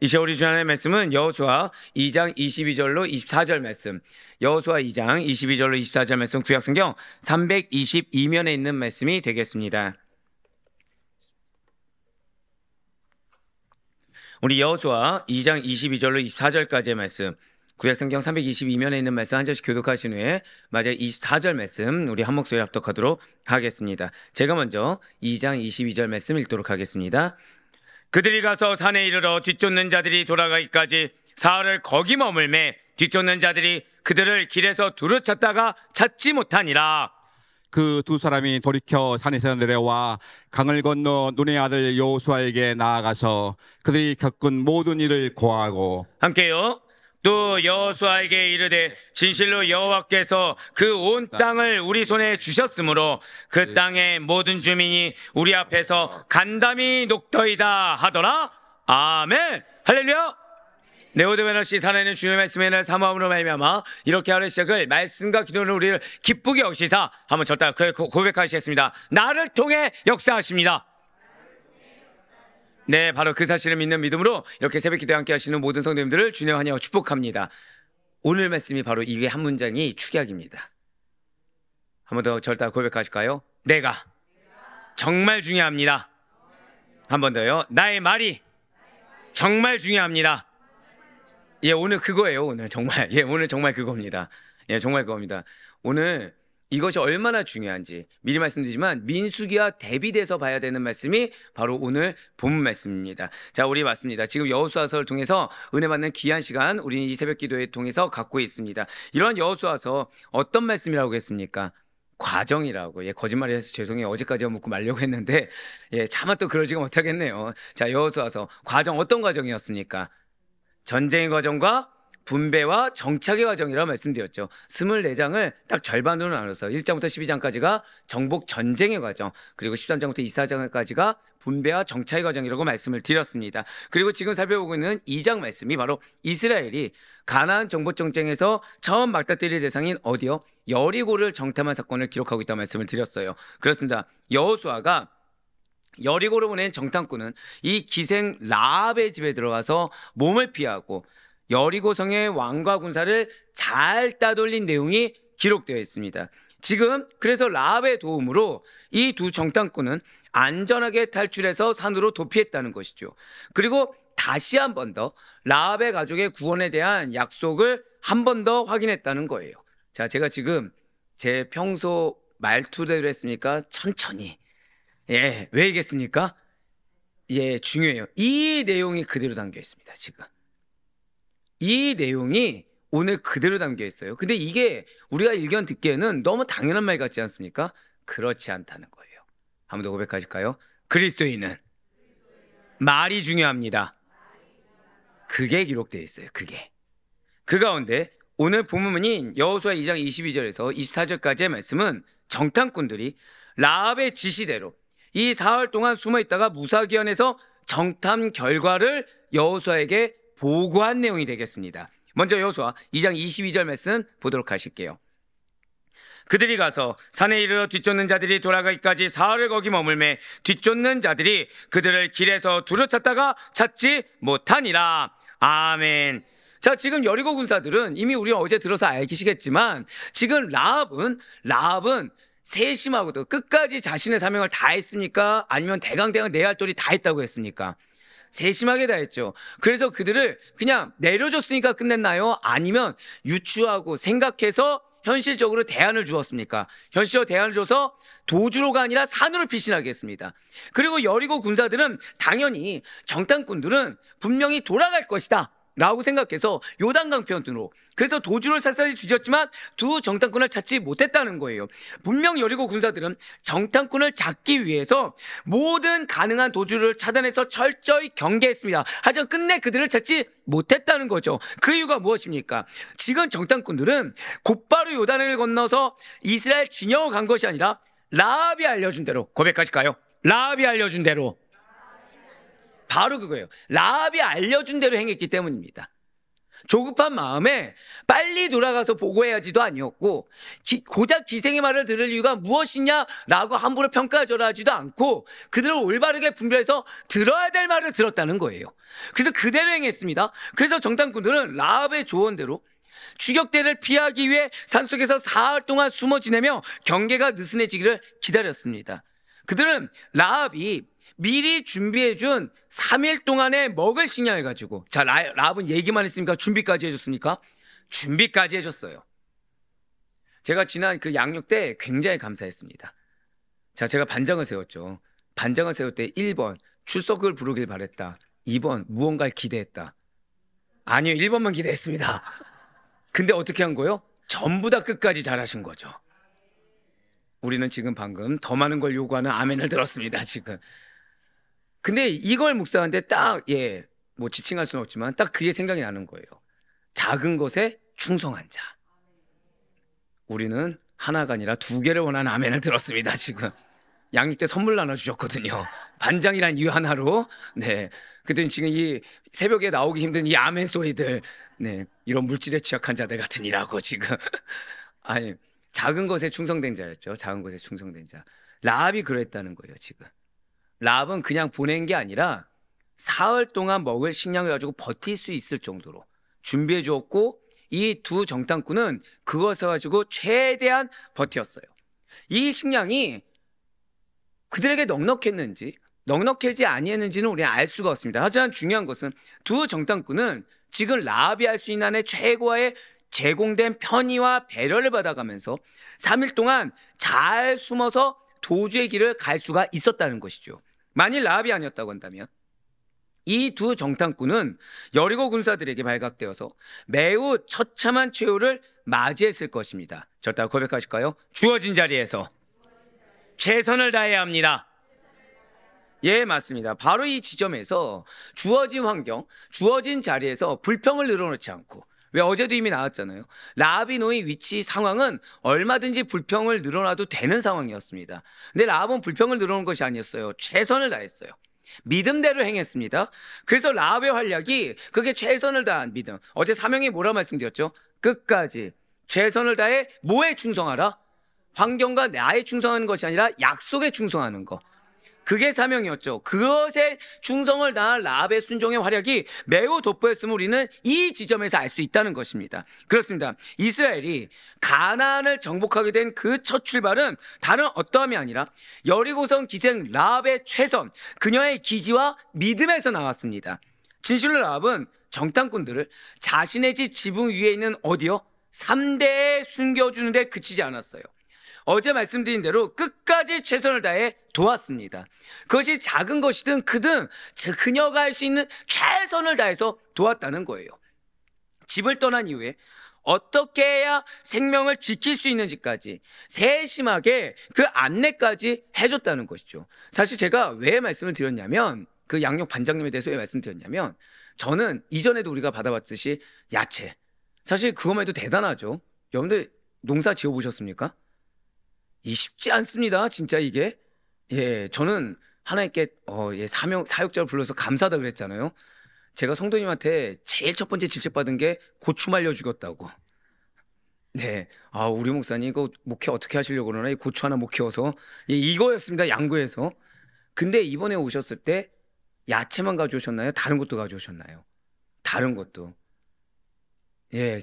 이제 우리 주안의 말씀은 여호수아 2장 22절로 24절 말씀, 여호수아 2장 22절로 24절 말씀, 구약성경 322면에 있는 말씀이 되겠습니다. 우리 여호수아 2장 22절로 24절까지의 말씀, 구약성경 322면에 있는 말씀 한 절씩 교독하신 후에 마지막 24절 말씀 우리 한 목소리 합독하도록 하겠습니다. 제가 먼저 2장 22절 말씀 읽도록 하겠습니다. 그들이 가서 산에 이르러 뒤쫓는 자들이 돌아가기까지 사흘을 거기 머물매 뒤쫓는 자들이 그들을 길에서 두루 찾다가 찾지 못하니라. 그 두 사람이 돌이켜 산에서 내려와 강을 건너 눈의 아들 여호수아에게 나아가서 그들이 겪은 모든 일을 고하고, 함께요. 또 여호수아에게 이르되 진실로 여호와께서 그 온 땅을 우리 손에 주셨으므로 그 땅의 모든 주민이 우리 앞에서 간담이 녹더이다 하더라. 아멘. 할렐루야. 네오드베너시 살아있는 주님의 말씀의 날 사모함으로 말미암아 이렇게 하루 시작을 말씀과 기도는 우리를 기쁘게 여기시사 한번 절단 고백하시겠습니다. 나를 통해 역사하십니다. 네, 바로 그 사실을 믿는 믿음으로 이렇게 새벽 기도에 함께 하시는 모든 성도님들을 주님 환영하고 축복합니다. 오늘 말씀이 바로 이게 한 문장이 축약입니다. 한 번 더 절단 고백하실까요? 내가 정말 중요합니다. 한 번 더요. 나의 말이 정말 중요합니다. 예, 오늘 그거예요. 오늘 정말. 예, 오늘 정말 그겁니다. 예, 정말 그겁니다. 오늘 이것이 얼마나 중요한지 미리 말씀드리지만 민수기와 대비돼서 봐야 되는 말씀이 바로 오늘 본문 말씀입니다. 자, 우리 맞습니다. 지금 여호수아서를 통해서 은혜 받는 귀한 시간 우리는 이 새벽 기도에 통해서 갖고 있습니다. 이런 여호수아서 어떤 말씀이라고 했습니까? 과정이라고. 예, 거짓말을 해서 죄송해요. 어제까지만 묻고 말려고 했는데 예, 차마 또 그러지가 못하겠네요. 자, 여호수아서 과정 어떤 과정이었습니까? 전쟁의 과정과 분배와 정착의 과정이라고 말씀드렸죠. 24장을 딱 절반으로 나눠서 1장부터 12장까지가 정복 전쟁의 과정, 그리고 13장부터 24장까지가 분배와 정착의 과정이라고 말씀을 드렸습니다. 그리고 지금 살펴보고 있는 2장 말씀이 바로 이스라엘이 가나안 정복 전쟁에서 처음 맞닥뜨릴 대상인 어디요? 여리고를 정탐한 사건을 기록하고 있다고 말씀을 드렸어요. 그렇습니다. 여호수아가 여리고로 보낸 정탐꾼은 이 기생 라합의 집에 들어가서 몸을 피하고 여리고성의 왕과 군사를 잘 따돌린 내용이 기록되어 있습니다. 지금 그래서 라합의 도움으로 이 두 정탐꾼은 안전하게 탈출해서 산으로 도피했다는 것이죠. 그리고 다시 한 번 더 라합의 가족의 구원에 대한 약속을 한 번 더 확인했다는 거예요. 자, 제가 지금 제 평소 말투대로 했으니까 천천히. 예, 왜 이겠습니까? 예, 중요해요. 이 내용이 그대로 담겨 있습니다. 지금 이 내용이 오늘 그대로 담겨 있어요. 근데 이게 우리가 일견 듣기에는 너무 당연한 말 같지 않습니까? 그렇지 않다는 거예요. 한 번 더 고백하실까요? 그리스도인은 말이 중요합니다. 그게 기록되어 있어요. 그게. 그 가운데 오늘 본문인 여호수아 2장 22절에서 24절까지의 말씀은 정탐꾼들이 라합의 지시대로 이 사흘 동안 숨어 있다가 무사기원에서 정탐 결과를 여호수아에게 보고한 내용이 되겠습니다. 먼저 여호수아 2장 22절 말씀 보도록 하실게요. 그들이 가서 산에 이르러 뒤쫓는 자들이 돌아가기까지 사흘을 거기 머물매 뒤쫓는 자들이 그들을 길에서 두루 찾다가 찾지 못하니라. 아멘. 자, 지금 여리고 군사들은 이미 우리가 어제 들어서 알기시겠지만 지금 라합은 세심하고도 끝까지 자신의 사명을 다 했습니까? 아니면 대강대강 내 할 도리 다 했다고 했습니까? 세심하게 다 했죠. 그래서 그들을 그냥 내려줬으니까 끝냈나요? 아니면 유추하고 생각해서 현실적으로 대안을 주었습니까? 현실적으로 대안을 줘서 도주로가 아니라 산으로 피신하게 했습니다. 그리고 여리고 군사들은 당연히 정탐꾼들은 분명히 돌아갈 것이다 라고 생각해서 요단강 편으로, 그래서 도주를 샅샅이 뒤졌지만 두 정탐꾼을 찾지 못했다는 거예요. 분명 여리고 군사들은 정탐꾼을 잡기 위해서 모든 가능한 도주를 차단해서 철저히 경계했습니다. 하지만 끝내 그들을 찾지 못했다는 거죠. 그 이유가 무엇입니까? 지금 정탐꾼들은 곧바로 요단을 건너서 이스라엘 진영으로 간 것이 아니라 라합이 알려준 대로, 고백하실까요? 라합이 알려준 대로, 바로 그거예요. 라합이 알려준 대로 행했기 때문입니다. 조급한 마음에 빨리 돌아가서 보고해야지도 아니었고, 고작 기생의 말을 들을 이유가 무엇이냐라고 함부로 평가절하지도 않고 그들을 올바르게 분별해서 들어야 될 말을 들었다는 거예요. 그래서 그대로 행했습니다. 그래서 정탐꾼들은 라합의 조언대로 추격대를 피하기 위해 산속에서 사흘 동안 숨어 지내며 경계가 느슨해지기를 기다렸습니다. 그들은 라합이 미리 준비해준 3일 동안에 먹을 식량을 가지고, 자, 라합은 얘기만 했습니까? 준비까지 해줬습니까? 준비까지 해줬어요. 제가 지난 그 양육 때 굉장히 감사했습니다. 자, 제가 반장을 세웠죠. 반장을 세울 때 1번 출석을 부르길 바랬다. 2번 무언가를 기대했다. 아니요, 1번만 기대했습니다. 근데 어떻게 한 거예요? 전부 다 끝까지 잘하신 거죠. 우리는 지금 방금 더 많은 걸 요구하는 아멘을 들었습니다, 지금. 근데 이걸 묵상하는데 딱, 뭐 지칭할 수는 없지만 딱 그게 생각이 나는 거예요. 작은 것에 충성한 자. 우리는 하나가 아니라 2개를 원하는 아멘을 들었습니다, 지금. 양육 때 선물 나눠주셨거든요. 반장이란 이유 하나로. 네. 그랬더니 지금 이 새벽에 나오기 힘든 이 아멘 소리들. 네. 이런 물질에 취약한 자들 같으니라고 지금. 아니, 작은 것에 충성된 자였죠. 작은 것에 충성된 자. 라합이 그랬다는 거예요, 지금. 라합은 그냥 보낸 게 아니라 사흘 동안 먹을 식량을 가지고 버틸 수 있을 정도로 준비해 주었고, 이 두 정탐꾼은 그것을 가지고 최대한 버텼어요. 이 식량이 그들에게 넉넉했는지 넉넉하지 아니했는지는 우리는 알 수가 없습니다. 하지만 중요한 것은 두 정탐꾼은 지금 라합이 할 수 있는 한의 최고의 제공된 편의와 배려를 받아가면서 3일 동안 잘 숨어서 도주의 길을 갈 수가 있었다는 것이죠. 만일 라합이 아니었다고 한다면 이 두 정탐꾼은 여리고 군사들에게 발각되어서 매우 처참한 최후를 맞이했을 것입니다. 절대 고백하실까요? 주어진 자리에서 최선을 다해야 합니다. 예, 맞습니다. 바로 이 지점에서 주어진 환경, 주어진 자리에서 불평을 늘어놓지 않고, 왜 어제도 이미 나왔잖아요. 라합이 놓인 위치 상황은 얼마든지 불평을 늘어놔도 되는 상황이었습니다. 근데 라합은 불평을 늘어놓은 것이 아니었어요. 최선을 다했어요. 믿음대로 행했습니다. 그래서 라합의 활약이 그게 최선을 다한 믿음. 어제 사명이 뭐라 말씀드렸죠? 끝까지 최선을 다해 뭐에 충성하라? 환경과 나에 충성하는 것이 아니라 약속에 충성하는 것. 그게 사명이었죠. 그것에 충성을 다한 라합의 순종의 활약이 매우 돋보였음을 우리는 이 지점에서 알 수 있다는 것입니다. 그렇습니다. 이스라엘이 가나안을 정복하게 된 그 첫 출발은 다른 어떠함이 아니라 여리고성 기생 라합의 최선, 그녀의 기지와 믿음에서 나왔습니다. 진실로 라합은 정탐꾼들을 자신의 집 지붕 위에 있는 어디요? 3대에 숨겨주는 데 그치지 않았어요. 어제 말씀드린 대로 끝까지 최선을 다해 도왔습니다. 그것이 작은 것이든 크든 그녀가 할 수 있는 최선을 다해서 도왔다는 거예요. 집을 떠난 이후에 어떻게 해야 생명을 지킬 수 있는지까지 세심하게 그 안내까지 해줬다는 것이죠. 사실 제가 왜 말씀을 드렸냐면, 그 양육 반장님에 대해서 왜 말씀드렸냐면, 저는 이전에도 우리가 받아봤듯이 야채, 사실 그것만 해도 대단하죠. 여러분들 농사 지어보셨습니까? 이 쉽지 않습니다. 진짜 이게. 저는 하나님께 사역자를 불러서 감사하다 그랬잖아요. 제가 성도님한테 제일 첫 번째 질책받은 게 고추 말려 죽였다고. 네. 우리 목사님 이거 목회 어떻게 하시려고 그러나? 이 고추 하나 못 키워서. 이거였습니다. 양구에서. 근데 이번에 오셨을 때 야채만 가져오셨나요? 다른 것도 가져오셨나요? 다른 것도.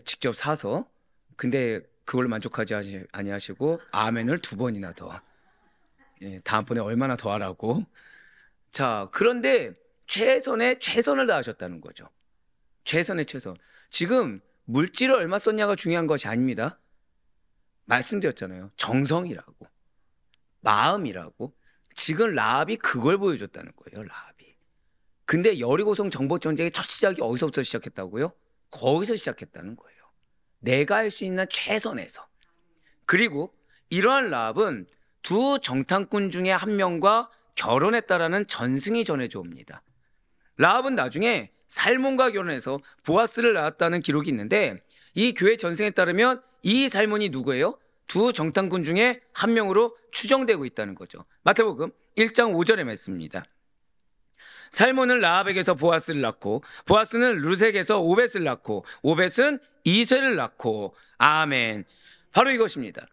직접 사서. 근데 그걸로 만족하지 아니하시고 아멘을 2번이나 더. 다음번에 얼마나 더 하라고. 자, 그런데 최선을 다하셨다는 거죠. 최선의 최선. 지금 물질을 얼마 썼냐가 중요한 것이 아닙니다. 말씀드렸잖아요. 정성이라고, 마음이라고. 지금 라합이 그걸 보여줬다는 거예요. 라합이. 근데 여리고성 정복 전쟁의 첫 시작이 어디서부터 시작했다고요? 거기서 시작했다는 거예요. 내가 할 수 있는 최선에서. 그리고 이러한 라합은 두 정탐꾼 중에 한 명과 결혼했다라는 전승이 전해져 옵니다. 라합은 나중에 살몬과 결혼해서 보아스를 낳았다는 기록이 있는데, 이 교회 전승에 따르면 이 살몬이 누구예요? 두 정탐꾼 중에 한 명으로 추정되고 있다는 거죠. 마태복음 1장 5절의 말씀입니다. 살몬은 라합에게서 보아스를 낳고 보아스는 룻에게서 오벳을 낳고 오벳은 이세를 낳고 아멘. 바로 이것입니다.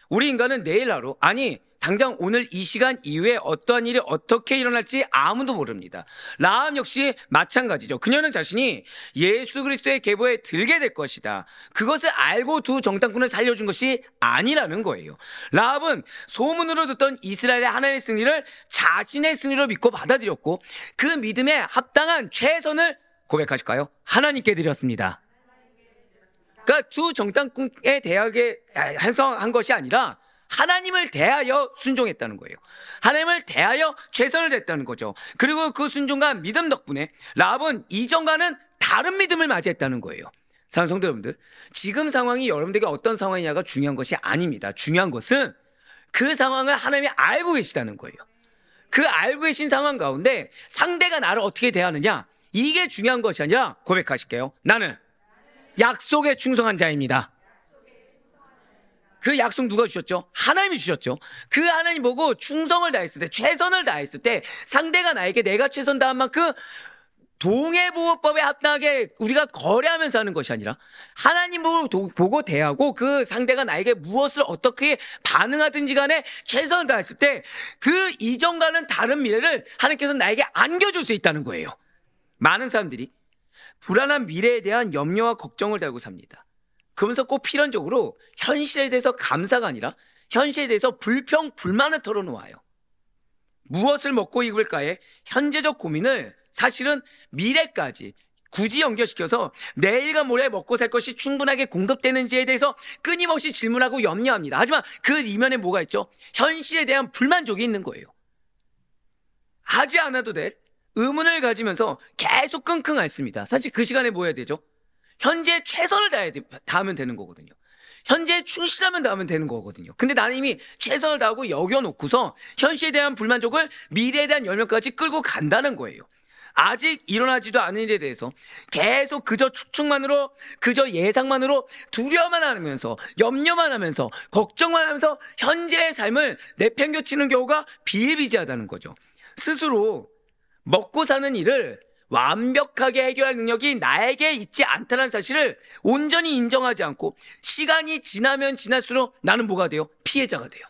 우리 인간은 내일 하루, 아니 당장 오늘 이 시간 이후에 어떠한 일이 어떻게 일어날지 아무도 모릅니다. 라합 역시 마찬가지죠. 그녀는 자신이 예수 그리스도의 계보에 들게 될 것이다, 그것을 알고 두 정탐꾼을 살려준 것이 아니라는 거예요. 라합은 소문으로 듣던 이스라엘의 하나님의 승리를 자신의 승리로 믿고 받아들였고 그 믿음에 합당한 최선을 고백하실까요? 하나님께 드렸습니다. 그러니까 두 정탐꾼의 대학에 한성한 것이 아니라 하나님을 대하여 순종했다는 거예요. 하나님을 대하여 최선을 다했다는 거죠. 그리고 그 순종과 믿음 덕분에 라합은 이전과는 다른 믿음을 맞이했다는 거예요. 사랑하는 성도 여러분들, 지금 상황이 여러분들에게 어떤 상황이냐가 중요한 것이 아닙니다. 중요한 것은 그 상황을 하나님이 알고 계시다는 거예요. 그 알고 계신 상황 가운데 상대가 나를 어떻게 대하느냐, 이게 중요한 것이 아니라 고백하실게요. 나는 약속에 충성한 자입니다. 그 약속 누가 주셨죠? 하나님이 주셨죠. 그 하나님 보고 충성을 다했을 때, 최선을 다했을 때 상대가 나에게 내가 최선 다한 만큼 동해보호법에 합당하게 우리가 거래하면서 하는 것이 아니라 하나님 보고 대하고 그 상대가 나에게 무엇을 어떻게 반응하든지 간에 최선을 다했을 때 그 이전과는 다른 미래를 하나님께서 나에게 안겨줄 수 있다는 거예요. 많은 사람들이 불안한 미래에 대한 염려와 걱정을 달고 삽니다. 그러면서 꼭 필연적으로 현실에 대해서 감사가 아니라 현실에 대해서 불평, 불만을 털어놓아요. 무엇을 먹고 입을까에 현재적 고민을 사실은 미래까지 굳이 연결시켜서 내일과 모레 먹고 살 것이 충분하게 공급되는지에 대해서 끊임없이 질문하고 염려합니다. 하지만 그 이면에 뭐가 있죠? 현실에 대한 불만족이 있는 거예요. 하지 않아도 될 의문을 가지면서 계속 끙끙 앓습니다. 사실 그 시간에 뭐 해야 되죠? 현재 최선을 다하면 되는 거거든요. 현재에 충실하면 다하면 되는 거거든요. 근데 나는 이미 최선을 다하고 여겨놓고서 현실에 대한 불만족을 미래에 대한 열망까지 끌고 간다는 거예요. 아직 일어나지도 않은 일에 대해서 계속 그저 추측만으로, 그저 예상만으로 두려워만 하면서, 염려만 하면서, 걱정만 하면서 현재의 삶을 내팽겨치는 경우가 비일비재하다는 거죠. 스스로 먹고 사는 일을 완벽하게 해결할 능력이 나에게 있지 않다는 사실을 온전히 인정하지 않고 시간이 지나면 지날수록 나는 뭐가 돼요? 피해자가 돼요.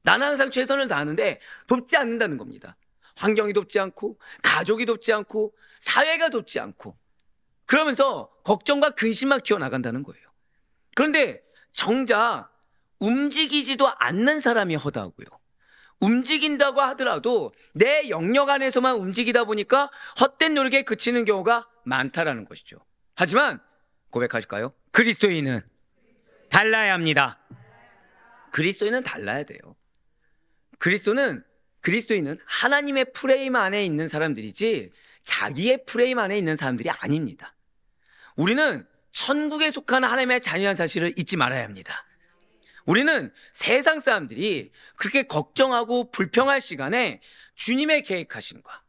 나는 항상 최선을 다하는데 돕지 않는다는 겁니다. 환경이 돕지 않고, 가족이 돕지 않고, 사회가 돕지 않고, 그러면서 걱정과 근심만 키워나간다는 거예요. 그런데 정작 움직이지도 않는 사람이 허다하고요, 움직인다고 하더라도 내 영역 안에서만 움직이다 보니까 헛된 노력에 그치는 경우가 많다라는 것이죠. 하지만 고백하실까요? 그리스도인은 달라야 합니다. 그리스도인은 달라야 돼요. 그리스도인은 하나님의 프레임 안에 있는 사람들이지 자기의 프레임 안에 있는 사람들이 아닙니다. 우리는 천국에 속한 하나님의 자녀라는 사실을 잊지 말아야 합니다. 우리는 세상 사람들이 그렇게 걱정하고 불평할 시간에 주님의 계획하심과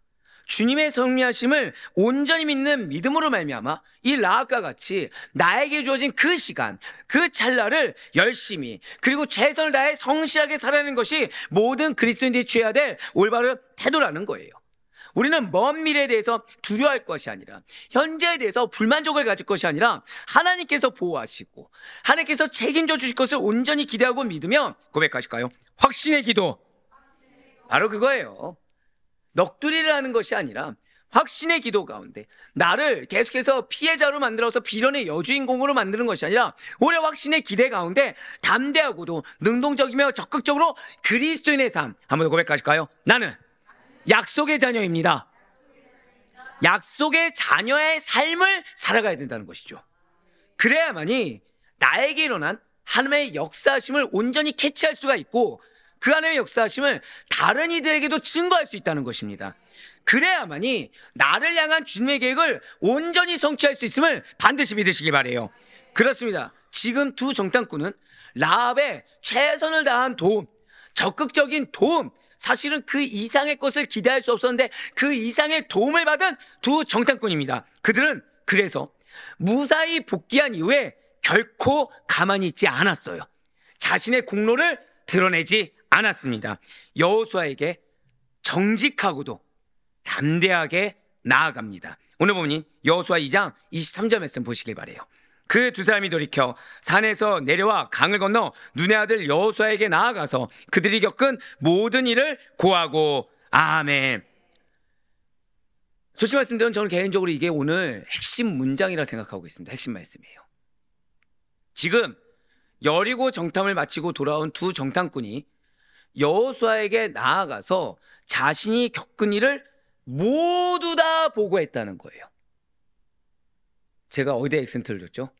주님의 섭리하심을 온전히 믿는 믿음으로 말미암아 이 라합과 같이 나에게 주어진 그 시간, 그 찰나를 열심히 그리고 최선을 다해 성실하게 살아내는 것이 모든 그리스도인들이 취해야 될 올바른 태도라는 거예요. 우리는 먼 미래에 대해서 두려워할 것이 아니라, 현재에 대해서 불만족을 가질 것이 아니라 하나님께서 보호하시고 하나님께서 책임져 주실 것을 온전히 기대하고 믿으면 고백하실까요? 확신의 기도. 바로 그거예요. 넋두리를 하는 것이 아니라 확신의 기도 가운데 나를 계속해서 피해자로 만들어서 비련의 여주인공으로 만드는 것이 아니라 오히려 확신의 기대 가운데 담대하고도 능동적이며 적극적으로 그리스도인의 삶. 한번 더 고백하실까요? 나는 약속의 자녀입니다. 약속의 자녀의 삶을 살아가야 된다는 것이죠. 그래야만이 나에게 일어난 하나님의 역사하심을 온전히 캐치할 수가 있고 그 하나님의 역사하심을 다른 이들에게도 증거할 수 있다는 것입니다. 그래야만이 나를 향한 주님의 계획을 온전히 성취할 수 있음을 반드시 믿으시기 바라요. 그렇습니다. 지금 두 정탐꾼은 라합의 최선을 다한 도움, 적극적인 도움, 사실은 그 이상의 것을 기대할 수 없었는데 그 이상의 도움을 받은 두 정탐꾼입니다. 그들은 그래서 무사히 복귀한 이후에 결코 가만히 있지 않았어요. 자신의 공로를 드러내지 않았습니다. 여호수아에게 정직하고도 담대하게 나아갑니다. 오늘 보면 여호수아 2장 23절 말씀 보시길 바래요. 그 두 사람이 돌이켜 산에서 내려와 강을 건너 눈의 아들 여호수아에게 나아가서 그들이 겪은 모든 일을 고하고. 아멘. 솔직히 말씀드리면 저는 개인적으로 이게 오늘 핵심 문장이라 생각하고 있습니다. 핵심 말씀이에요. 지금 여리고 정탐을 마치고 돌아온 두 정탐꾼이 여호수아에게 나아가서 자신이 겪은 일을 모두 다 보고했다는 거예요. 제가 어디에 액센트를 줬죠?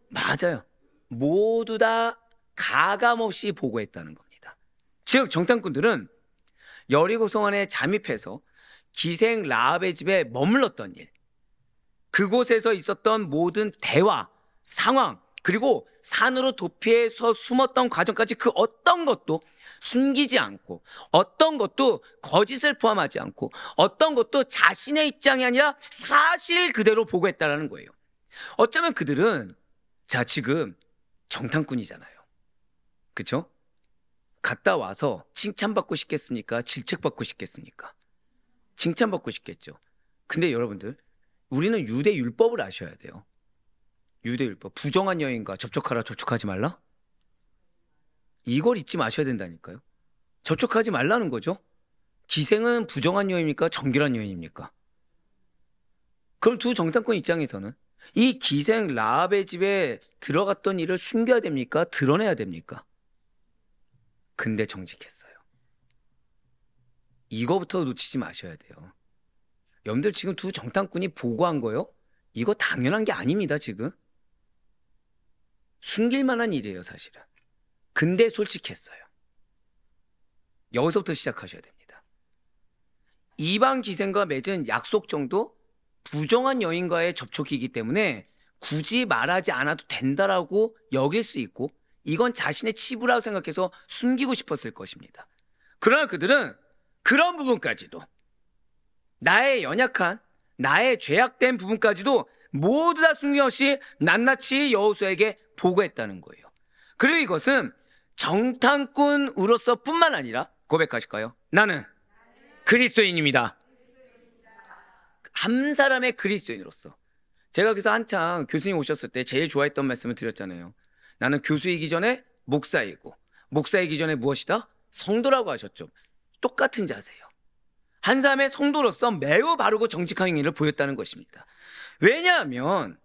맞아요. 모두 다 가감없이 보고했다는 겁니다. 즉 정탐꾼들은 여리고 성 안에 잠입해서 기생 라합의 집에 머물렀던 일, 그곳에서 있었던 모든 대화, 상황, 그리고 산으로 도피해서 숨었던 과정까지 그 어떤 것도 숨기지 않고, 어떤 것도 거짓을 포함하지 않고, 어떤 것도 자신의 입장이 아니라 사실 그대로 보고했다는 거예요. 어쩌면 그들은 지금 정탐꾼이잖아요. 그렇죠? 갔다 와서 칭찬받고 싶겠습니까? 질책받고 싶겠습니까? 칭찬받고 싶겠죠. 근데 여러분들, 우리는 유대 율법을 아셔야 돼요. 유대 율법. 부정한 여인과 접촉하라, 접촉하지 말라? 이걸 잊지 마셔야 된다니까요. 접촉하지 말라는 거죠. 기생은 부정한 여인입니까? 정결한 여인입니까? 그럼 두 정탐꾼 입장에서는 이 기생 라합의 집에 들어갔던 일을 숨겨야 됩니까? 드러내야 됩니까? 근데 정직했어요. 이거부터 놓치지 마셔야 돼요. 여러분들 지금 두 정탐꾼이 보고한 거요? 이거 당연한 게 아닙니다. 지금 숨길 만한 일이에요, 사실은. 근데 솔직했어요. 여기서부터 시작하셔야 됩니다. 이방 기생과 맺은 약속 정도 부정한 여인과의 접촉이기 때문에 굳이 말하지 않아도 된다라고 여길 수 있고, 이건 자신의 치부라고 생각해서 숨기고 싶었을 것입니다. 그러나 그들은 그런 부분까지도, 나의 연약한, 나의 죄악된 부분까지도 모두 다 숨김없이 낱낱이 여호수아에게 보고했다는 거예요. 그리고 이것은 정탐꾼으로서 뿐만 아니라 고백하실까요? 나는 그리스도인입니다. 한 사람의 그리스도인으로서. 제가 그래서 한창 교수님 오셨을 때 제일 좋아했던 말씀을 드렸잖아요. 나는 교수이기 전에 목사이고, 목사이기 전에 무엇이다? 성도라고 하셨죠. 똑같은 자세요. 한 사람의 성도로서 매우 바르고 정직한 행위를 보였다는 것입니다. 왜냐하면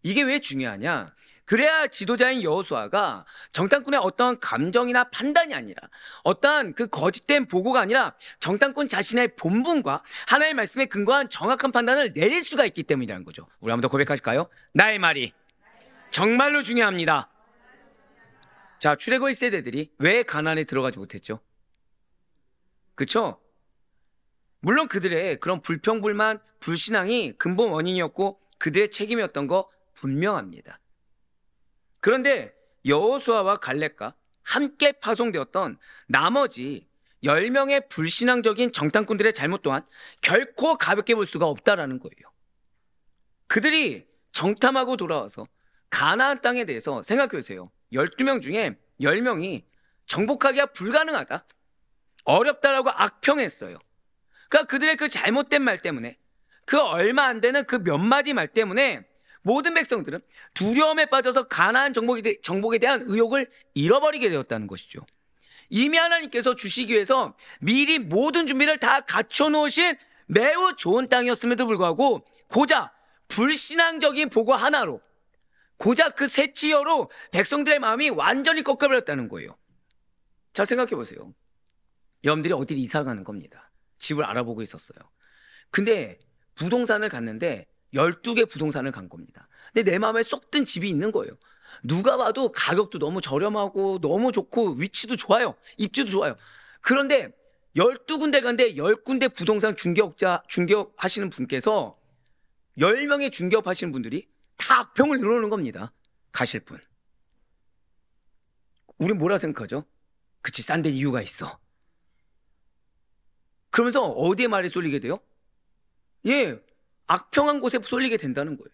이게 왜 중요하냐? 그래야 지도자인 여호수아가 정탐꾼의 어떤 감정이나 판단이 아니라, 어떠한 그 거짓된 보고가 아니라 정탐꾼 자신의 본분과 하나님의 말씀에 근거한 정확한 판단을 내릴 수가 있기 때문이라는 거죠. 우리 한번 더 고백하실까요? 나의 말이 정말로 중요합니다. 자, 출애굽 세대들이 왜 가나안에 들어가지 못했죠? 그렇죠? 물론 그들의 그런 불평불만, 불신앙이 근본 원인이었고 그들의 책임이었던 거 분명합니다. 그런데 여호수아와 갈렙과 함께 파송되었던 나머지 10명의 불신앙적인 정탐꾼들의 잘못 또한 결코 가볍게 볼 수가 없다라는 거예요. 그들이 정탐하고 돌아와서 가나안 땅에 대해서 생각해 보세요. 12명 중에 10명이 정복하기가 불가능하다, 어렵다라고 악평했어요. 그러니까 그들의 그 잘못된 말 때문에, 그 얼마 안 되는 그 몇 마디 말 때문에 모든 백성들은 두려움에 빠져서 가나안 정복에 대한 의욕을 잃어버리게 되었다는 것이죠. 이미 하나님께서 주시기 위해서 미리 모든 준비를 다 갖춰놓으신 매우 좋은 땅이었음에도 불구하고 고작 불신앙적인 보고 하나로, 고작 그 새치여로 백성들의 마음이 완전히 꺾여버렸다는 거예요. 잘 생각해 보세요. 여러분들이 어디를 이사 가는 겁니다. 집을 알아보고 있었어요. 근데 부동산을 갔는데 12개 부동산을 간 겁니다. 근데 내 마음에 쏙 든 집이 있는 거예요. 누가 봐도 가격도 너무 저렴하고 너무 좋고 위치도 좋아요. 입지도 좋아요. 그런데 12군데 간데 10군데 부동산 중개업하시는 분께서 10명의 중개업하시는 분들이 다 악평을 늘어놓는 겁니다. 가실 분. 우린 뭐라 생각하죠? 그치, 싼 데 이유가 있어. 그러면서 어디에 말이 쏠리게 돼요? 악평한 곳에 쏠리게 된다는 거예요.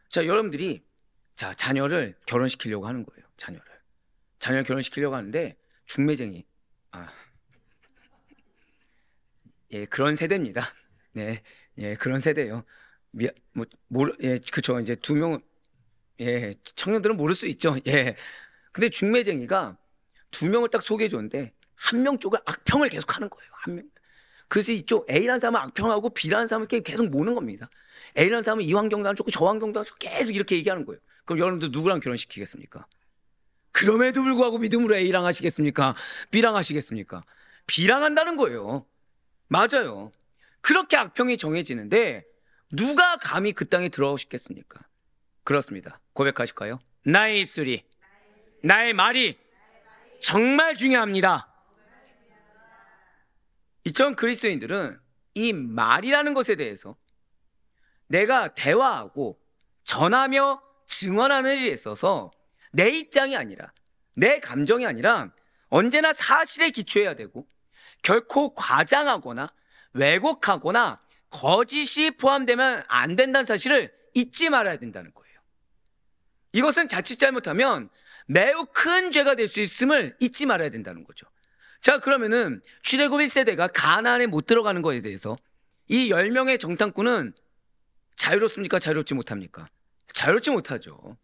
자, 여러분들이 자녀를 결혼시키려고 하는 거예요. 자녀를 결혼시키려고 하는데 중매쟁이, 예, 그런 세대입니다. 네, 예, 그런 세대예요. 예, 그쵸. 이제 두 명, 예, 청년들은 모를 수 있죠. 예. 근데 중매쟁이가 두 명을 딱 소개해 줬는데 한 명 쪽을 악평을 계속 하는 거예요. 한 명. 그래서 이쪽 A라는 사람은 악평하고 B라는 사람은 계속 모는 겁니다. A라는 사람은 이 환경도 안 좋고 저 환경도 안 좋고 계속 이렇게 얘기하는 거예요. 그럼 여러분들 누구랑 결혼시키겠습니까? 그럼에도 불구하고 믿음으로 A랑 하시겠습니까? B랑 하시겠습니까? B랑 한다는 거예요. 맞아요. 그렇게 악평이 정해지는데 누가 감히 그 땅에 들어오시겠습니까? 그렇습니다. 고백하실까요? 나의 입술이, 나의 말이 정말 중요합니다. 이처럼 그리스도인들은 이 말이라는 것에 대해서 내가 대화하고 전하며 증언하는 일에 있어서 내 입장이 아니라 내 감정이 아니라 언제나 사실에 기초해야 되고 결코 과장하거나 왜곡하거나 거짓이 포함되면 안 된다는 사실을 잊지 말아야 된다는 거예요. 이것은 자칫 잘못하면 매우 큰 죄가 될 수 있음을 잊지 말아야 된다는 거죠. 자, 그러면은 출애굽 1세대가 가나안에 못 들어가는 거에 대해서 이 10명의 정탐꾼은 자유롭습니까? 자유롭지 못합니까? 자유롭지 못하죠.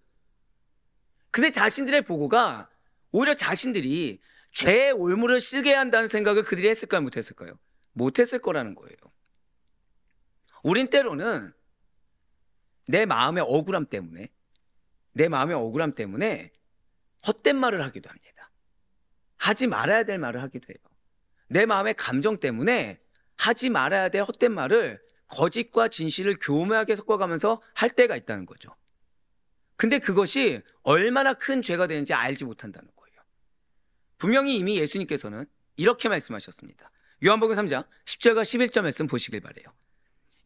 근데 자신들의 보고가 오히려 자신들이 죄의 올무를 쓰게 한다는 생각을 그들이 했을까요? 못했을까요? 못했을 거라는 거예요. 우린 때로는 내 마음의 억울함 때문에 헛된 말을 하기도 합니다. 하지 말아야 될 말을 하기도 해요. 내 마음의 감정 때문에 하지 말아야 될 헛된 말을 거짓과 진실을 교묘하게 섞어가면서 할 때가 있다는 거죠. 근데 그것이 얼마나 큰 죄가 되는지 알지 못한다는 거예요. 분명히 이미 예수님께서는 이렇게 말씀하셨습니다. 요한복음 3장 10절과 11절 말씀 보시길 바라요.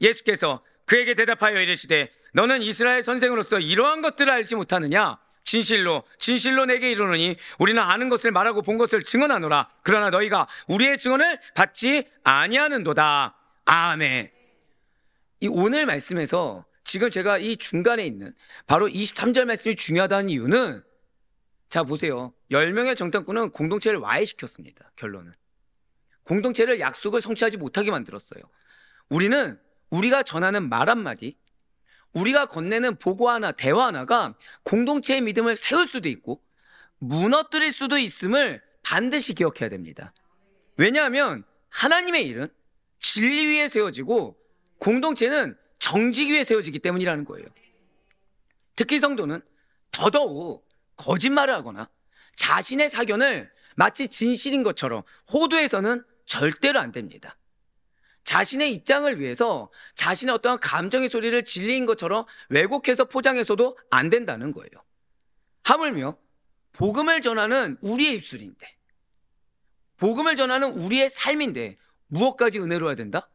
예수께서 그에게 대답하여 이르시되 너는 이스라엘 선생으로서 이러한 것들을 알지 못하느냐? 진실로 내게 이르노니 우리는 아는 것을 말하고 본 것을 증언하노라. 그러나 너희가 우리의 증언을 받지 아니하는도다. 아멘. 이 오늘 말씀에서 지금 제가 이 중간에 있는 바로 23절 말씀이 중요하다는 이유는, 자 보세요. 10명의 정탐꾼은 공동체를 와해시켰습니다. 결론은 공동체를 약속을 성취하지 못하게 만들었어요. 우리가 전하는 말 한마디, 우리가 건네는 보고 하나, 대화 하나가 공동체의 믿음을 세울 수도 있고 무너뜨릴 수도 있음을 반드시 기억해야 됩니다. 왜냐하면 하나님의 일은 진리 위에 세워지고 공동체는 정직 위에 세워지기 때문이라는 거예요. 특히 성도는 더더욱 거짓말을 하거나 자신의 사견을 마치 진실인 것처럼 호도해서는 절대로 안 됩니다. 자신의 입장을 위해서 자신의 어떠한 감정의 소리를 진리인 것처럼 왜곡해서 포장해서도 안 된다는 거예요. 하물며 복음을 전하는 우리의 입술인데, 복음을 전하는 우리의 삶인데 무엇까지 은혜로워야 된다?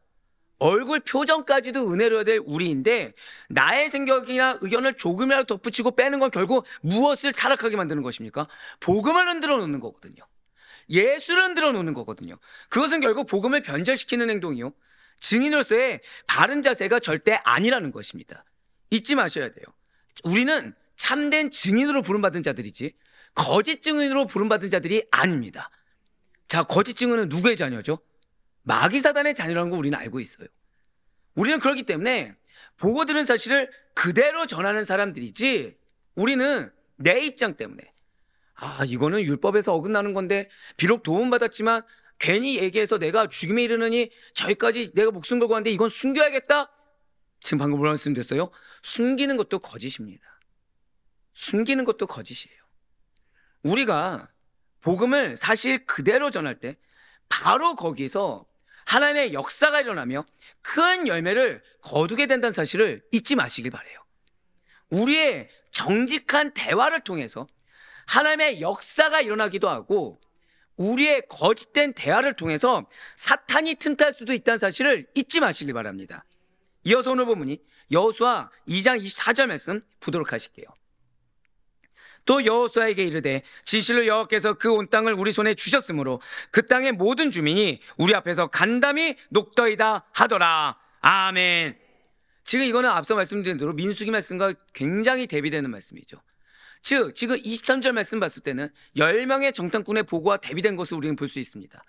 얼굴 표정까지도 은혜로워야 될 우리인데 나의 생각이나 의견을 조금이라도 덧붙이고 빼는 건 결국 무엇을 타락하게 만드는 것입니까? 복음을 흔들어 놓는 거거든요. 예수를 흔들어 놓는 거거든요. 그것은 결국 복음을 변절시키는 행동이요, 증인으로서의 바른 자세가 절대 아니라는 것입니다. 잊지 마셔야 돼요. 우리는 참된 증인으로 부름받은 자들이지 거짓 증인으로 부름받은 자들이 아닙니다. 자, 거짓 증인은 누구의 자녀죠? 마귀 사단의 자녀라는 거 우리는 알고 있어요. 우리는 그렇기 때문에 보고 들은 사실을 그대로 전하는 사람들이지, 우리는 내 입장 때문에 이거는 율법에서 어긋나는 건데 비록 도움받았지만 괜히 얘기해서 내가 죽임에 이르느니 저기까지 내가 목숨 걸고 하는데 이건 숨겨야겠다. 지금 방금 뭐라 말씀드렸어요? 숨기는 것도 거짓입니다. 숨기는 것도 거짓이에요. 우리가 복음을 사실 그대로 전할 때 바로 거기서 하나님의 역사가 일어나며 큰 열매를 거두게 된다는 사실을 잊지 마시길 바라요. 우리의 정직한 대화를 통해서 하나님의 역사가 일어나기도 하고 우리의 거짓된 대화를 통해서 사탄이 틈탈 수도 있다는 사실을 잊지 마시길 바랍니다. 이어서 오늘 본문이 여호수아 2장 24절 말씀 보도록 하실게요. 또 여호수아에게 이르되 진실로 여호와께서 그 온 땅을 우리 손에 주셨으므로 그 땅의 모든 주민이 우리 앞에서 간담이 녹더이다 하더라. 아멘. 지금 이거는 앞서 말씀드린 대로 민수기 말씀과 굉장히 대비되는 말씀이죠. 즉 지금 23절 말씀 봤을 때는 10명의 정탐꾼의 보고와 대비된 것을 우리는 볼 수 있습니다.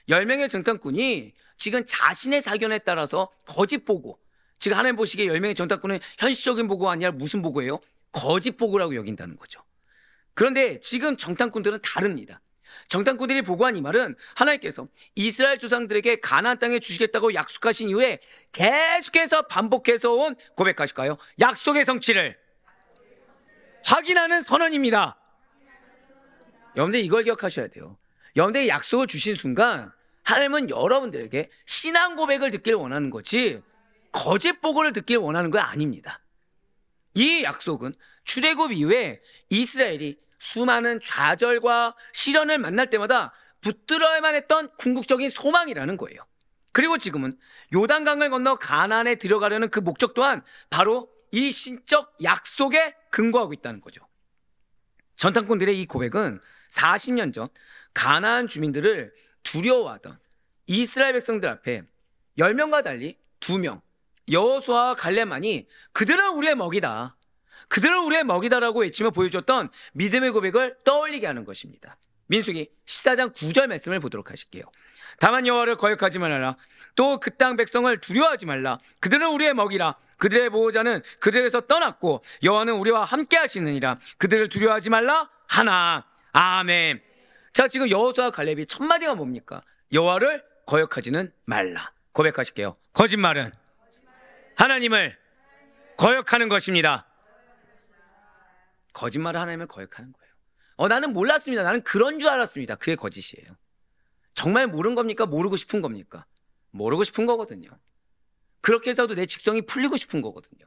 10명의 정탐꾼이 지금 자신의 사견에 따라서 거짓 보고, 지금 하나님 보시기에 10명의 정탐꾼은 현실적인 보고가 아니라 무슨 보고예요? 거짓 보고라고 여긴다는 거죠. 그런데 지금 정탐꾼들은 다릅니다. 정탐꾼들이 보고한 이 말은 하나님께서 이스라엘 조상들에게 가나안 땅에 주시겠다고 약속하신 이후에 계속해서 반복해서 온 고백하실까요? 약속의 성취를 확인하는 선언입니다. 여러분들 이걸 기억하셔야 돼요. 여러분들이 약속을 주신 순간 하나님은 여러분들에게 신앙 고백을 듣길 원하는 거지 거짓 보고를 듣길 원하는 건 아닙니다. 이 약속은 출애굽 이후에 이스라엘이 수많은 좌절과 시련을 만날 때마다 붙들어야만 했던 궁극적인 소망이라는 거예요. 그리고 지금은 요단강을 건너 가나안에 들어가려는 그 목적 또한 바로 이 신적 약속에 근거하고 있다는 거죠. 전탐꾼들의 이 고백은 40년 전 가나안 주민들을 두려워하던 이스라엘 백성들 앞에 10명과 달리 2명 여호수아와 갈렙만이 그들은 우리의 먹이다, 그들은 우리의 먹이다라고 외치며 보여줬던 믿음의 고백을 떠올리게 하는 것입니다. 민수기 14장 9절 말씀을 보도록 하실게요. 다만 여호와를 거역하지 말라. 또 그 땅 백성을 두려워하지 말라. 그들은 우리의 먹이라. 그들의 보호자는 그들에게서 떠났고 여호와는 우리와 함께 하시느니라. 그들을 두려워하지 말라 하나. 아멘. 자, 지금 여호수아와 갈렙이 첫 마디가 뭡니까? 여호와를 거역하지는 말라. 고백하실게요. 거짓말은 하나님을 거역하는 것입니다. 거짓말을 하나님을 거역하는 거예요. 나는 몰랐습니다. 나는 그런 줄 알았습니다. 그게 거짓이에요. 정말 모르는 겁니까? 모르고 싶은 겁니까? 모르고 싶은 거거든요. 그렇게 해서도 내 직성이 풀리고 싶은 거거든요.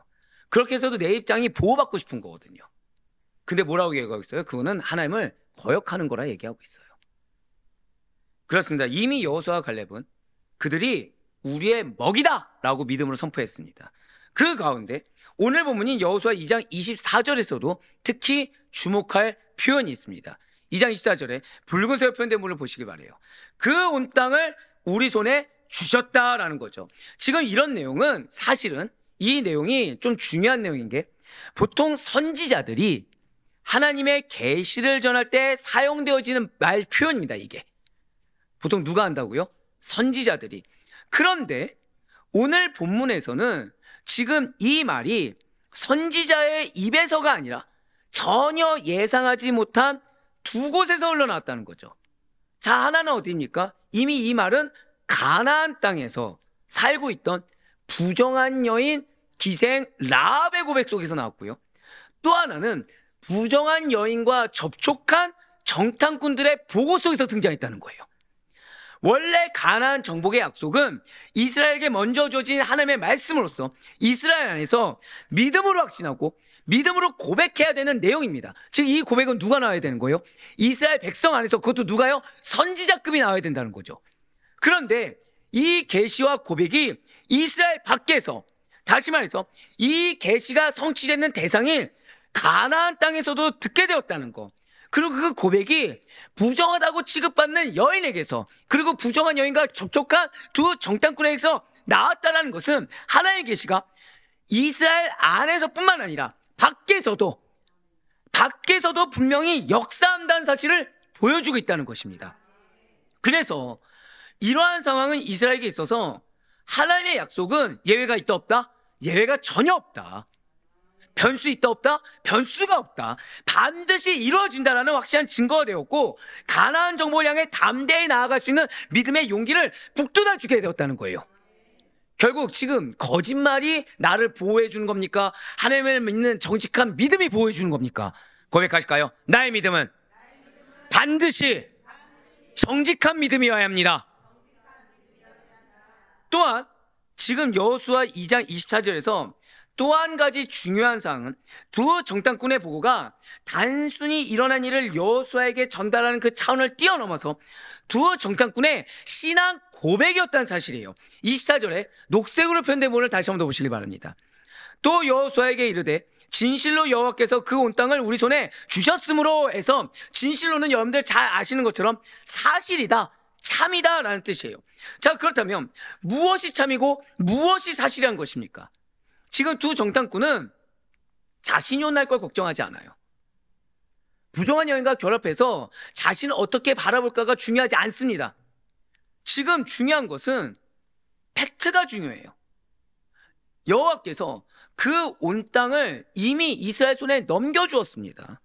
그렇게 해서도 내 입장이 보호받고 싶은 거거든요. 근데 뭐라고 얘기하고 있어요? 그거는 하나님을 거역하는 거라 얘기하고 있어요. 그렇습니다. 이미 여호수아와 갈렙은 그들이 우리의 먹이다 라고 믿음으로 선포했습니다. 그 가운데 오늘 본문인 여호수아 2장 24절에서도 특히 주목할 표현이 있습니다. 2장 24절에 붉은색으로 표현된 부분을 보시기 바라요. 그 온 땅을 우리 손에 주셨다라는 거죠. 지금 이런 내용은 사실은 이 내용이 좀 중요한 내용인 게 보통 선지자들이 하나님의 계시를 전할 때 사용되어지는 말 표현입니다. 이게 보통 누가 한다고요? 선지자들이. 그런데 오늘 본문에서는 지금 이 말이 선지자의 입에서가 아니라 전혀 예상하지 못한 두 곳에서 흘러나왔다는 거죠. 자, 하나는 어디입니까? 이미 이 말은 가나안 땅에서 살고 있던 부정한 여인 기생 라합의 고백 속에서 나왔고요. 또 하나는 부정한 여인과 접촉한 정탐꾼들의 보고 속에서 등장했다는 거예요. 원래 가나안 정복의 약속은 이스라엘에게 먼저 주어진 하나님의 말씀으로서 이스라엘 안에서 믿음으로 확신하고 믿음으로 고백해야 되는 내용입니다. 즉 이 고백은 누가 나와야 되는 거예요? 이스라엘 백성 안에서. 그것도 누가요? 선지자급이 나와야 된다는 거죠. 그런데 이 계시와 고백이 이스라엘 밖에서, 다시 말해서 이 계시가 성취되는 대상이 가나안 땅에서도 듣게 되었다는 거, 그리고 그 고백이 부정하다고 취급받는 여인에게서, 그리고 부정한 여인과 접촉한 두 정탐꾼에게서 나왔다는 것은 하나님의 계시가 이스라엘 안에서뿐만 아니라 밖에서도 분명히 역사한다는 사실을 보여주고 있다는 것입니다. 그래서 이러한 상황은 이스라엘에게 있어서 하나님의 약속은 예외가 있다 없다? 예외가 전혀 없다. 변수 있다 없다? 변수가 없다. 반드시 이루어진다라는 확실한 증거가 되었고, 가나안 정복을 향해 담대히 나아갈 수 있는 믿음의 용기를 북돋아 주게 되었다는 거예요. 결국 지금 거짓말이 나를 보호해 주는 겁니까? 하나님을 믿는 정직한 믿음이 보호해 주는 겁니까? 고백하실까요? 나의 믿음은 반드시 정직한 믿음이어야 합니다. 또한 지금 여호수아 2장 24절에서 또 한 가지 중요한 사항은 두 정탐꾼의 보고가 단순히 일어난 일을 여호수아에게 전달하는 그 차원을 뛰어넘어서 두 정탐꾼의 신앙 고백이었다는 사실이에요. 24절에 녹색으로 표현된 부분을 다시 한번 더 보시기 바랍니다. 또 여호수아에게 이르되 진실로 여호와께서 그 온 땅을 우리 손에 주셨으므로 해서, 진실로는 여러분들 잘 아시는 것처럼 사실이다, 참이다 라는 뜻이에요. 자, 그렇다면 무엇이 참이고 무엇이 사실이란 것입니까? 지금 두 정탐꾼은 자신이 혼날 걸 걱정하지 않아요. 부정한 여인과 결합해서 자신을 어떻게 바라볼까가 중요하지 않습니다. 지금 중요한 것은 팩트가 중요해요. 여호와께서 그 온 땅을 이미 이스라엘 손에 넘겨주었습니다.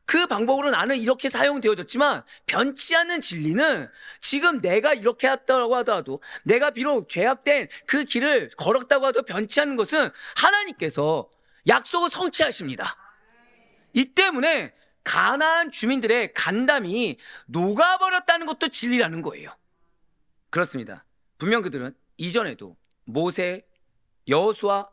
그 방법으로 나는 이렇게 사용되어졌지만 변치 않는 진리는 지금 내가 이렇게 했다고 하더라도, 내가 비록 죄악된 그 길을 걸었다고 하도 변치 않는 것은 하나님께서 약속을 성취하십니다. 이 때문에 가나안 주민들의 간담이 녹아버렸다는 것도 진리라는 거예요. 그렇습니다. 분명 그들은 이전에도 모세, 여호수아,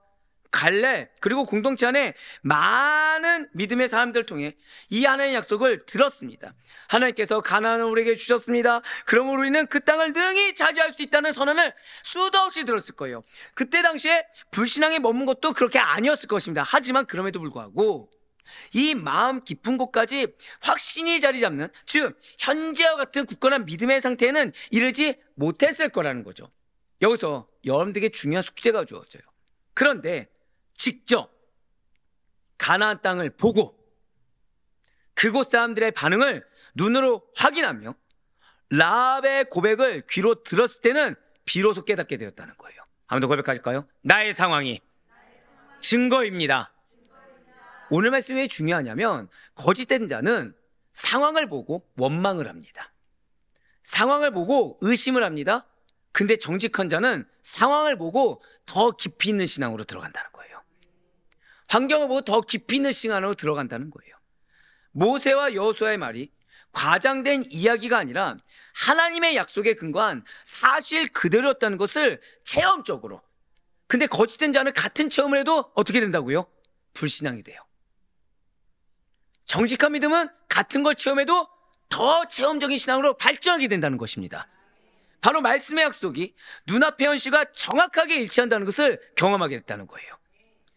갈렙, 그리고 공동체 안에 많은 믿음의 사람들을 통해 이 하나님의 약속을 들었습니다. 하나님께서 가나안을 우리에게 주셨습니다. 그러므로 우리는 그 땅을 능히 차지할 수 있다는 선언을 수도 없이 들었을 거예요. 그때 당시에 불신앙에 머문 것도 그렇게 아니었을 것입니다. 하지만 그럼에도 불구하고 이 마음 깊은 곳까지 확신이 자리 잡는, 즉 현재와 같은 굳건한 믿음의 상태에는 이르지 못했을 거라는 거죠. 여기서 여러분들에게 중요한 숙제가 주어져요. 그런데 직접 가나안 땅을 보고 그곳 사람들의 반응을 눈으로 확인하며 라합의 고백을 귀로 들었을 때는 비로소 깨닫게 되었다는 거예요. 한번 더 고백하실까요? 나의 상황이 증거입니다. 오늘 말씀이 왜 중요하냐면 거짓된 자는 상황을 보고 원망을 합니다. 상황을 보고 의심을 합니다. 근데 정직한 자는 상황을 보고 더 깊이 있는 신앙으로 들어간다는 거예요. 환경을 보고 더 깊이 있는 신앙으로 들어간다는 거예요. 모세와 여호수아의 말이 과장된 이야기가 아니라 하나님의 약속에 근거한 사실 그대로였다는 것을 체험적으로. 근데 거짓된 자는 같은 체험을 해도 어떻게 된다고요? 불신앙이 돼요. 정직한 믿음은 같은 걸 체험해도 더 체험적인 신앙으로 발전하게 된다는 것입니다. 바로 말씀의 약속이 눈앞의 현실과 정확하게 일치한다는 것을 경험하게 됐다는 거예요.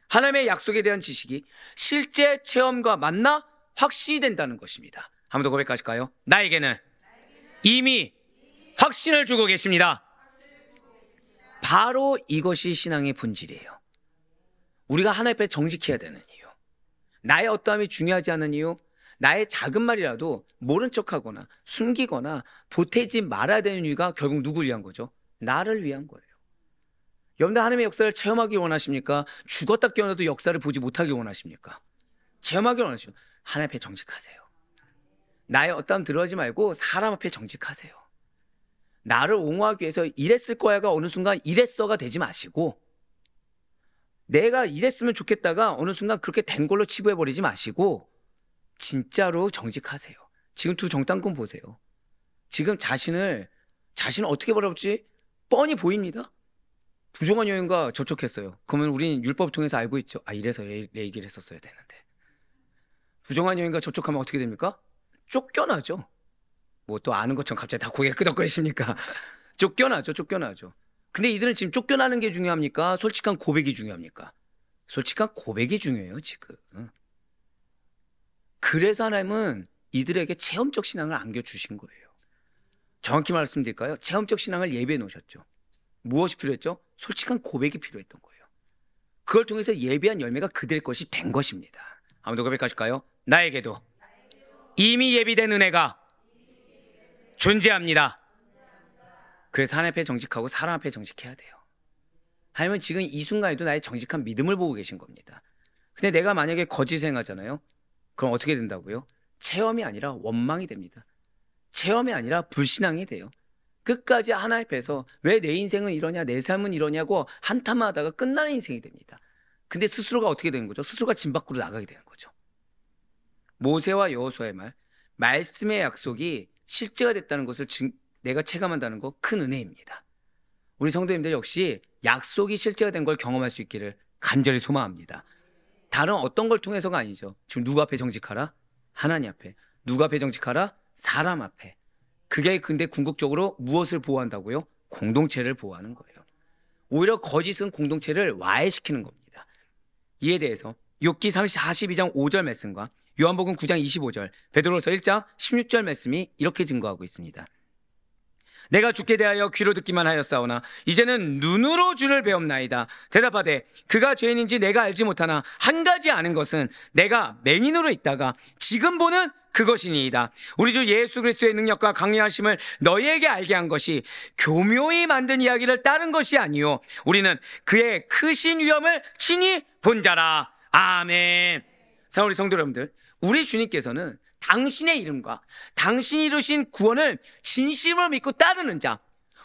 하나님의 약속에 대한 지식이 실제 체험과 만나 확신이 된다는 것입니다. 한 번 더 고백하실까요? 나에게는 이미 확신을 주고 계십니다. 바로 이것이 신앙의 본질이에요. 우리가 하나님 앞에 정직해야 되는 이유, 나의 어떠함이 중요하지 않은 이유, 나의 작은 말이라도 모른 척하거나 숨기거나 보태지 말아야 되는 이유가 결국 누구를 위한 거죠? 나를 위한 거예요. 여러분들 하나님의 역사를 체험하기 원하십니까? 죽었다 깨어나도 역사를 보지 못하기 원하십니까? 체험하기 원하십니까? 하나님 앞에 정직하세요. 나의 어떠함 들어가지 말고 사람 앞에 정직하세요. 나를 옹호하기 위해서 이랬을 거야가 어느 순간 이랬어가 되지 마시고, 내가 이랬으면 좋겠다가 어느 순간 그렇게 된 걸로 치부해버리지 마시고 진짜로 정직하세요. 지금 두 정탐꾼 보세요. 지금 자신을 어떻게 바라볼지 뻔히 보입니다. 부정한 여인과 접촉했어요. 그러면 우리는 율법 통해서 알고 있죠. 이래서 내 얘기를 했었어야 되는데. 부정한 여인과 접촉하면 어떻게 됩니까? 쫓겨나죠. 뭐 또 아는 것처럼 갑자기 다 고개 끄덕거리십니까? 쫓겨나죠. 근데 이들은 지금 쫓겨나는 게 중요합니까? 솔직한 고백이 중요합니까? 솔직한 고백이 중요해요, 지금. 그래서 하나님은 이들에게 체험적 신앙을 안겨주신 거예요. 정확히 말씀드릴까요? 체험적 신앙을 예배해 놓으셨죠. 무엇이 필요했죠? 솔직한 고백이 필요했던 거예요. 그걸 통해서 예배한 열매가 그들의 것이 된 것입니다. 아무도 고백하실까요? 나에게도 이미 예비된 은혜가 존재합니다. 그래서 하나님 앞에 정직하고 사람 앞에 정직해야 돼요. 하나님은 지금 이 순간에도 나의 정직한 믿음을 보고 계신 겁니다. 근데 내가 만약에 거짓을 행하잖아요. 그럼 어떻게 된다고요? 체험이 아니라 원망이 됩니다. 체험이 아니라 불신앙이 돼요. 끝까지 하나님 앞에서 왜 내 인생은 이러냐, 내 삶은 이러냐고 한탄만 하다가 끝나는 인생이 됩니다. 근데 스스로가 어떻게 되는 거죠? 스스로가 진 밖으로 나가게 되는 거죠. 모세와 여호수아의 말씀의 약속이 실제가 됐다는 것을 내가 체감한다는 거 큰 은혜입니다. 우리 성도님들 역시 약속이 실제가 된 걸 경험할 수 있기를 간절히 소망합니다. 다른 어떤 걸 통해서가 아니죠. 지금 누구 앞에 정직하라? 하나님 앞에. 누구 앞에 정직하라? 사람 앞에. 그게 근데 궁극적으로 무엇을 보호한다고요? 공동체를 보호하는 거예요. 오히려 거짓은 공동체를 와해시키는 겁니다. 이에 대해서 욥기 42장 5절 말씀과 요한복음 9장 25절, 베드로서 1장 16절 말씀이 이렇게 증거하고 있습니다. 내가 주께 대하여 귀로 듣기만 하였사오나 이제는 눈으로 주를 배움나이다. 대답하되 그가 죄인인지 내가 알지 못하나 한 가지 아는 것은 내가 맹인으로 있다가 지금 보는 그것이니이다. 우리 주 예수 그리스도의 능력과 강력하심을 너희에게 알게 한 것이 교묘히 만든 이야기를 따른 것이 아니요 우리는 그의 크신 위엄을 친히 본 자라. 아멘. 자, 우리 성도 여러분들, 우리 주님께서는 당신의 이름과 당신이 이루신 구원을 진심으로 믿고 따르는 자,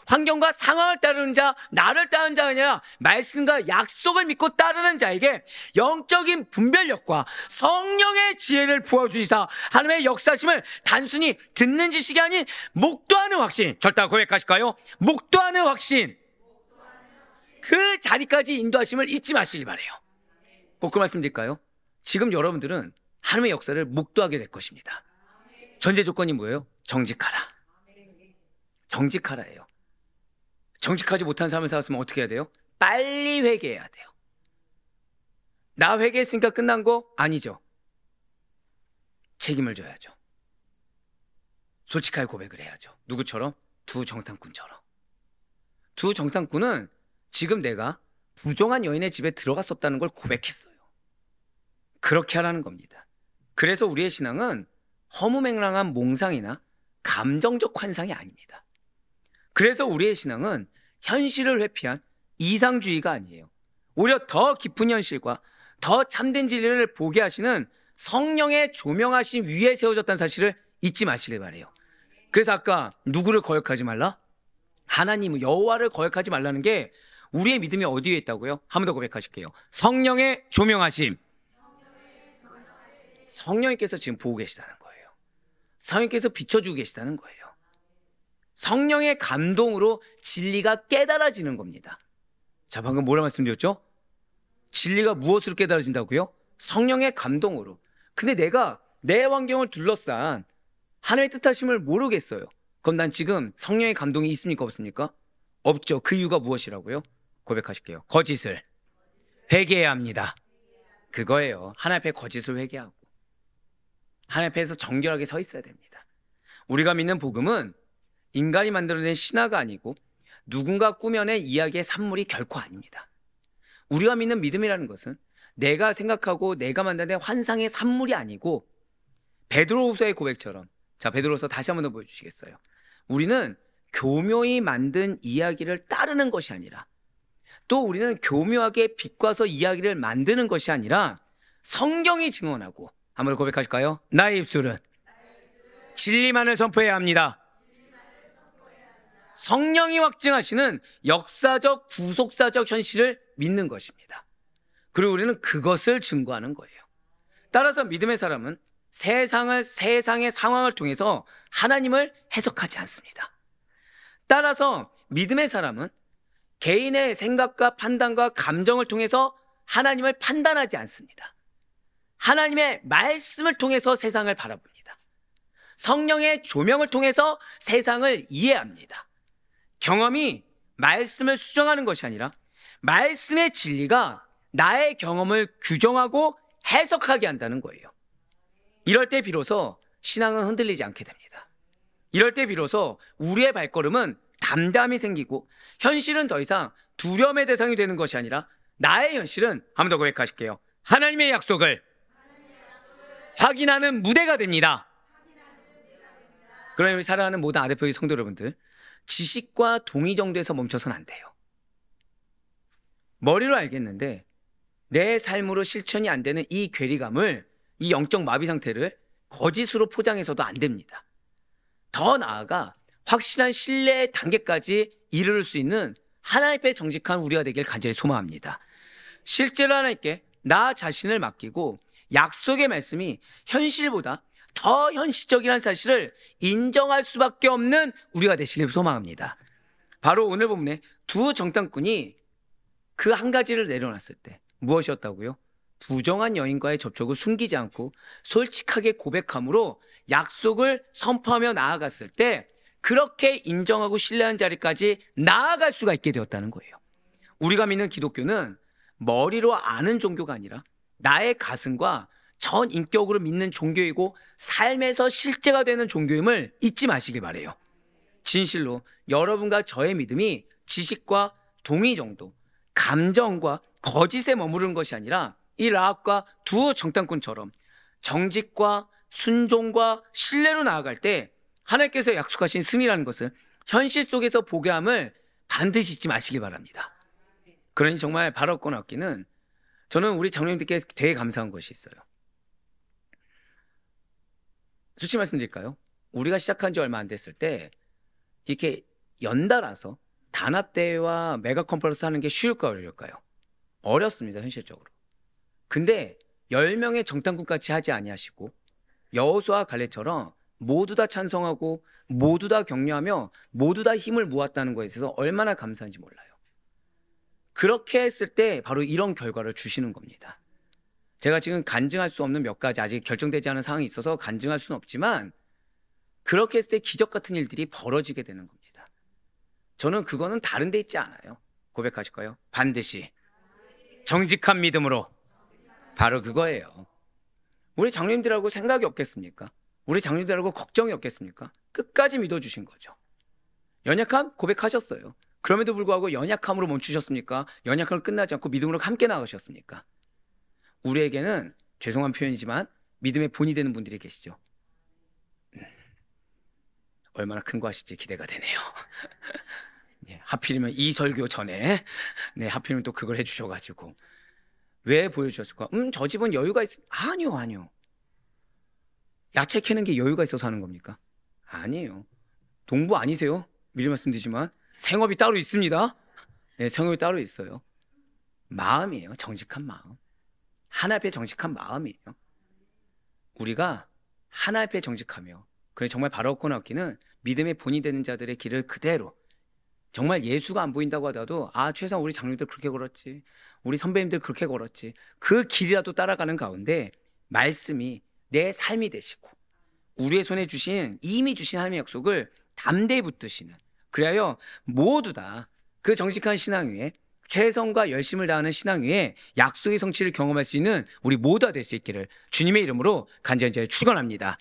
환경과 상황을 따르는 자, 나를 따르는 자가 아니라 말씀과 약속을 믿고 따르는 자에게 영적인 분별력과 성령의 지혜를 부어주시사 하나님의 역사심을 단순히 듣는 지식이 아닌 목도하는 확신, 절대 고백하실까요? 목도하는 확신, 그 자리까지 인도하심을 잊지 마시길 바라요. 꼭 그 말씀드릴까요? 지금 여러분들은 하나님의 역사를 목도하게 될 것입니다. 전제 조건이 뭐예요? 정직하라. 정직하라예요. 정직하지 못한 삶을 살았으면 어떻게 해야 돼요? 빨리 회개해야 돼요. 나 회개했으니까 끝난 거 아니죠. 책임을 져야죠. 솔직하게 고백을 해야죠. 누구처럼? 두 정탐꾼처럼. 두 정탐꾼은 지금 내가 부정한 여인의 집에 들어갔었다는 걸 고백했어요. 그렇게 하라는 겁니다. 그래서 우리의 신앙은 허무맹랑한 몽상이나 감정적 환상이 아닙니다. 그래서 우리의 신앙은 현실을 회피한 이상주의가 아니에요. 오히려 더 깊은 현실과 더 참된 진리를 보게 하시는 성령의 조명하신 위에 세워졌다는 사실을 잊지 마시길 바래요. 그래서 아까 누구를 거역하지 말라? 하나님 여호와를 거역하지 말라는 게 우리의 믿음이 어디에 있다고요? 한 번 더 고백하실게요. 성령의 조명하심. 성령님께서 지금 보고 계시다는 거예요. 성령님께서 비춰주고 계시다는 거예요. 성령의 감동으로 진리가 깨달아지는 겁니다. 자, 방금 뭐라 말씀드렸죠? 진리가 무엇으로 깨달아진다고요? 성령의 감동으로. 근데 내가 내 환경을 둘러싼 하나님의 뜻하심을 모르겠어요. 그럼 난 지금 성령의 감동이 있습니까? 없습니까? 없죠. 그 이유가 무엇이라고요? 고백하실게요. 거짓을 회개해야 합니다. 그거예요. 하나님 앞에 거짓을 회개하고 하나님 앞에서 정결하게 서 있어야 됩니다. 우리가 믿는 복음은 인간이 만들어낸 신화가 아니고 누군가 꾸며낸 이야기의 산물이 결코 아닙니다. 우리가 믿는 믿음이라는 것은 내가 생각하고 내가 만들어낸 환상의 산물이 아니고 베드로후서의 고백처럼, 자, 베드로후서 다시 한번 더 보여주시겠어요? 우리는 교묘히 만든 이야기를 따르는 것이 아니라, 또 우리는 교묘하게 비꼬아서 이야기를 만드는 것이 아니라 성경이 증언하고, 한번 고백하실까요? 나의 입술은 진리만을 선포해야 합니다. 성령이 확증하시는 역사적 구속사적 현실을 믿는 것입니다. 그리고 우리는 그것을 증거하는 거예요. 따라서 믿음의 사람은 세상의 상황을 통해서 하나님을 해석하지 않습니다. 따라서 믿음의 사람은 개인의 생각과 판단과 감정을 통해서 하나님을 판단하지 않습니다. 하나님의 말씀을 통해서 세상을 바라봅니다. 성령의 조명을 통해서 세상을 이해합니다. 경험이 말씀을 수정하는 것이 아니라 말씀의 진리가 나의 경험을 규정하고 해석하게 한다는 거예요. 이럴 때 비로소 신앙은 흔들리지 않게 됩니다. 이럴 때 비로소 우리의 발걸음은 담담히 생기고 현실은 더 이상 두려움의 대상이 되는 것이 아니라 나의 현실은, 한 번 더 고백하실게요. 하나님의 약속을 확인하는 무대가 됩니다. 그러니 우리 사랑하는 모든 아대표의 성도 여러분들, 지식과 동의 정도에서 멈춰서는 안 돼요. 머리로 알겠는데 내 삶으로 실천이 안 되는 이 괴리감을, 이 영적 마비 상태를 거짓으로 포장해서도 안 됩니다. 더 나아가 확실한 신뢰의 단계까지 이르를 수 있는 하나님 앞에 정직한 우리가 되길 간절히 소망합니다. 실제로 하나님께 나 자신을 맡기고 약속의 말씀이 현실보다 더 현실적이라는 사실을 인정할 수밖에 없는 우리가 되시길 소망합니다. 바로 오늘 본문에 두 정탐꾼이 그 한 가지를 내려놨을 때 무엇이었다고요? 부정한 여인과의 접촉을 숨기지 않고 솔직하게 고백함으로 약속을 선포하며 나아갔을 때 그렇게 인정하고 신뢰한 자리까지 나아갈 수가 있게 되었다는 거예요. 우리가 믿는 기독교는 머리로 아는 종교가 아니라 나의 가슴과 전 인격으로 믿는 종교이고 삶에서 실제가 되는 종교임을 잊지 마시길 바라요. 진실로 여러분과 저의 믿음이 지식과 동의 정도, 감정과 거짓에 머무르는 것이 아니라 이 라합과 두 정탐꾼처럼 정직과 순종과 신뢰로 나아갈 때 하나님께서 약속하신 승리라는 것을 현실 속에서 보게 함을 반드시 잊지 마시길 바랍니다. 그러니 정말 바라옵고 얻기는 저는 우리 장로님들께 되게 감사한 것이 있어요. 솔직히 말씀드릴까요? 우리가 시작한 지 얼마 안 됐을 때 이렇게 연달아서 단합대회와 메가 컨퍼런스 하는 게 쉬울까요? 어려울까요? 어렵습니다. 현실적으로. 근데 10명의 정탐꾼 같이 하지 아니하시고 여호수아 갈렙처럼 모두 다 찬성하고 모두 다 격려하며 모두 다 힘을 모았다는 것에 대해서 얼마나 감사한지 몰라요. 그렇게 했을 때 바로 이런 결과를 주시는 겁니다. 제가 지금 간증할 수 없는 몇 가지 아직 결정되지 않은 상황이 있어서 간증할 수는 없지만 그렇게 했을 때 기적 같은 일들이 벌어지게 되는 겁니다. 저는 그거는 다른 데 있지 않아요. 고백하실까요? 반드시 정직한 믿음으로. 바로 그거예요. 우리 장로님들하고 생각이 없겠습니까? 우리 장로님들하고 걱정이 없겠습니까? 끝까지 믿어주신 거죠. 연약함 고백하셨어요. 그럼에도 불구하고 연약함으로 멈추셨습니까? 연약함을 끝나지 않고 믿음으로 함께 나가셨습니까? 우리에게는 죄송한 표현이지만 믿음의 본이 되는 분들이 계시죠. 얼마나 큰 거 하실지 기대가 되네요. 네, 하필이면 이 설교 전에 하필이면 또 그걸 해주셔가지고 왜 보여주셨을까? 저 집은 여유가 아니요. 야채 캐는 게 여유가 있어서 하는 겁니까? 아니에요. 동부 아니세요? 미리 말씀드리지만 생업이 따로 있습니다. 네, 생업이 따로 있어요. 마음이에요. 정직한 마음. 하나 앞에 정직한 마음이에요. 우리가 하나 앞에 정직하며 그래 정말 바라옵고 얻기는 믿음의 본이 되는 자들의 길을 그대로 정말 예수가 안 보인다고 하더라도 최소한 우리 장로님들 그렇게 걸었지, 우리 선배님들 그렇게 걸었지, 그 길이라도 따라가는 가운데 말씀이 내 삶이 되시고 우리의 손에 주신 이미 주신 하나님의 약속을 담대히 붙드시는, 그리하여 모두 다 그 정직한 신앙 위에 최선과 열심을 다하는 신앙 위에 약속의 성취를 경험할 수 있는 우리 모두가 될 수 있기를 주님의 이름으로 간절히 축원합니다.